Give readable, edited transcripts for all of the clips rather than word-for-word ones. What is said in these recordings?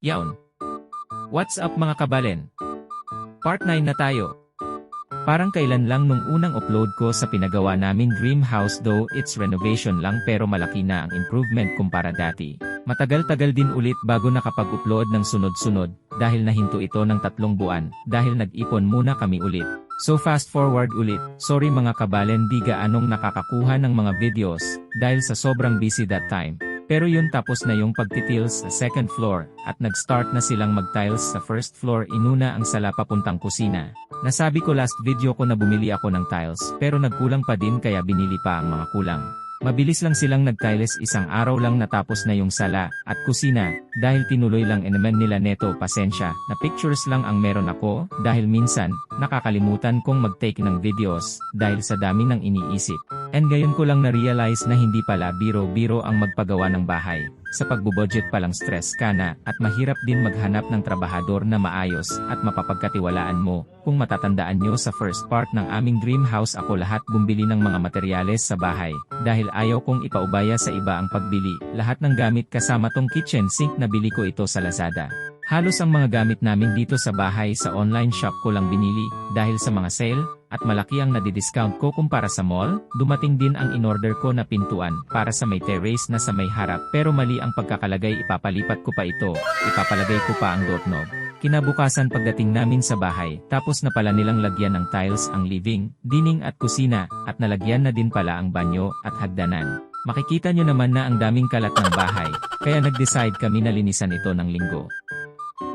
Yawn. What's up mga kabalen? Part 9 na tayo. Parang kailan lang nung unang upload ko sa pinagawa naming dream house, though it's renovation lang pero malaki na ang improvement kumpara dati. Matagal-tagal din ulit bago nakapag-upload ng sunod-sunod dahil nahinto ito ng 3 buwan dahil nag-ipon muna kami ulit. So fast forward ulit, sorry mga kabalen, di gaanong nakakakuha ng mga videos dahil sa sobrang busy that time. Pero yun, tapos na yung pagtitiles sa second floor at nag-start na silang mag-tiles sa first floor. Inuna ang sala papuntang kusina. Nasabi ko last video ko na bumili ako ng tiles pero nagkulang pa din kaya binili pa ang mga kulang. Mabilis lang silang nag-tiles, isang araw lang natapos na yung sala at kusina dahil tinuloy lang naman nila neto. Pasensya na pictures lang ang meron ako dahil minsan nakakalimutan kong mag-take ng videos dahil sa dami ng iniisip. And ngayon ko lang na-realize na hindi pala biro-biro ang magpagawa ng bahay. Sa pagbubudget palang stress ka na at mahirap din maghanap ng trabahador na maayos at mapapagkatiwalaan mo. Kung matatandaan nyo sa first part ng aming dream house, ako lahat bumili ng mga materyales sa bahay. Dahil ayaw kong ipaubaya sa iba ang pagbili, lahat ng gamit kasama tong kitchen sink nabili ko ito sa Lazada. Halos ang mga gamit namin dito sa bahay sa online shop ko lang binili dahil sa mga sale at malaki ang nadidiscount ko kumpara sa mall. Dumating din ang in-order ko na pintuan para sa may terrace na sa may harap pero mali ang pagkakalagay, ipapalipat ko pa ito, ipapalagay ko pa ang doorknob. Kinabukasan pagdating namin sa bahay, tapos na pala nilang lagyan ng tiles ang living, dining at kusina at nalagyan na din pala ang banyo at hagdanan. Makikita nyo naman na ang daming kalat ng bahay, kaya nag-decide kami na linisan ito ng linggo.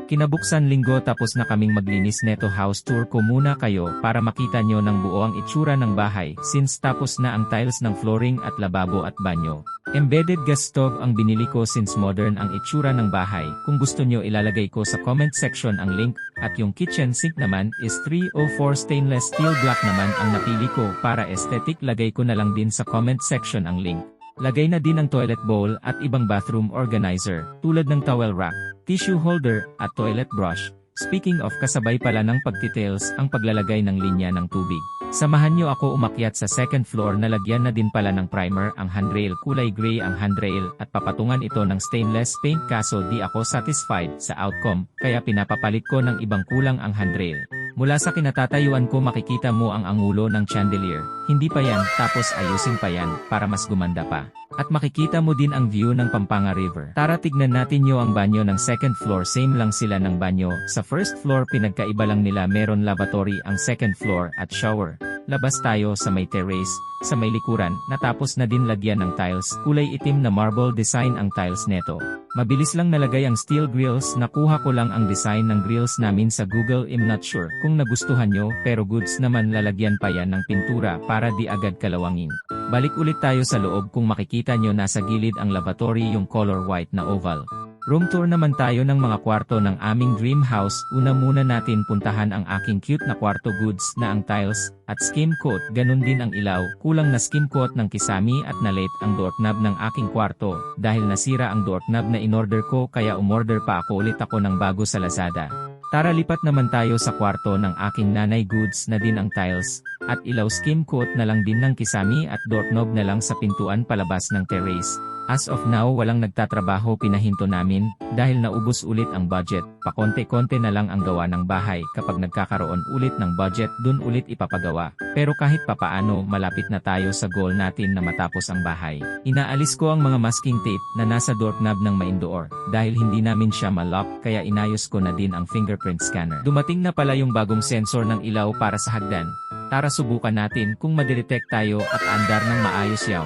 Kinabuksan linggo tapos na kaming maglinis neto. House tour ko muna kayo para makita nyo ng buo ang itsura ng bahay since tapos na ang tiles ng flooring at lababo at banyo. Embedded gas stove ang binili ko since modern ang itsura ng bahay. Kung gusto nyo ilalagay ko sa comment section ang link. At yung kitchen sink naman is 304 stainless steel black naman ang napili ko para aesthetic. Lagay ko na lang din sa comment section ang link. Lagay na din ang toilet bowl at ibang bathroom organizer tulad ng towel rack, tissue holder, at toilet brush. Speaking of, kasabay pala ng pagtitiles ang paglalagay ng linya ng tubig. Samahan nyo ako umakyat sa second floor. Nalagyan na din pala ng primer ang handrail, kulay gray ang handrail at papatungan ito ng stainless paint, kaso di ako satisfied sa outcome kaya pinapapalit ko ng ibang kulang ang handrail. Mula sa kinatatayuan ko makikita mo ang angulo ng chandelier. Hindi pa yan, tapos ayusin pa yan para mas gumanda pa. At makikita mo din ang view ng Pampanga River. Tara tignan natin nyo ang banyo ng second floor. Same lang sila ng banyo. Sa first floor pinagkaiba lang nila, meron lavatory ang second floor at shower. Labas tayo sa may terrace, sa may likuran, natapos na din lagyan ng tiles, kulay itim na marble design ang tiles neto. Mabilis lang nalagay ang steel grills, nakuha ko lang ang design ng grills namin sa Google. I'm not sure kung nagustuhan nyo pero goods naman, lalagyan pa yan ng pintura para di agad kalawangin. Balik ulit tayo sa loob. Kung makikita nyo nasa gilid ang lavatory, yung color white na oval. Room tour naman tayo ng mga kwarto ng aming dream house. Una muna natin puntahan ang aking cute na kwarto. Goods na ang tiles at skim coat, ganun din ang ilaw. Kulang na skim coat ng kisami at na-late ang doorknob ng aking kwarto dahil nasira ang doorknob na in-order ko kaya umorder pa ako ulit ako ng bago sa Lazada. Tara lipat naman tayo sa kwarto ng aking nanay. Goods na din ang tiles at ilaw, skim coat na lang din ng kisami at doorknob na lang sa pintuan palabas ng terrace. As of now walang nagtatrabaho, pinahinto namin dahil naubos ulit ang budget. Pakonte-konte na lang ang gawa ng bahay. Kapag nagkakaroon ulit ng budget, dun ulit ipapagawa. Pero kahit papaano malapit na tayo sa goal natin na matapos ang bahay. Inaalis ko ang mga masking tape na nasa doorknob ng main door dahil hindi namin siya ma-lock kaya inayos ko na din ang fingerprint scanner. Dumating na pala yung bagong sensor ng ilaw para sa hagdan. Tara subukan natin kung madidetect tayo at andar ng maayos yaw.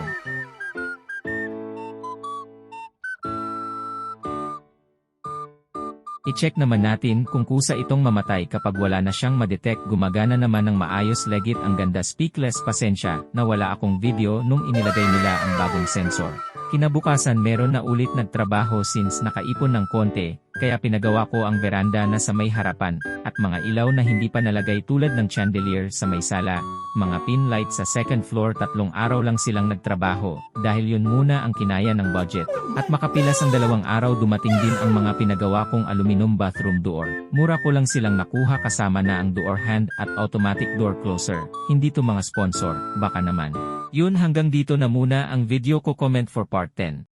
I-check naman natin kung kusa itong mamatay kapag wala na siyang madetect. Gumagana naman ng maayos, legit ang ganda. Speakless, pasensya na wala akong video nung inilagay nila ang bagong sensor. Kinabukasan meron na ulit nagtrabaho since nakaipon ng konti, kaya pinagawa ko ang veranda na sa may harapan, at mga ilaw na hindi pa nalagay tulad ng chandelier sa may sala, mga pin light sa second floor. 3 araw lang silang nagtrabaho, dahil yun muna ang kinaya ng budget. At makapilas ang 2 araw dumating din ang mga pinagawa kong aluminum bathroom door. Mura ko lang silang nakuha kasama na ang door hand at automatic door closer. Hindi to mga sponsor, baka naman. Yun, hanggang dito na muna ang video ko. Comment for part 10.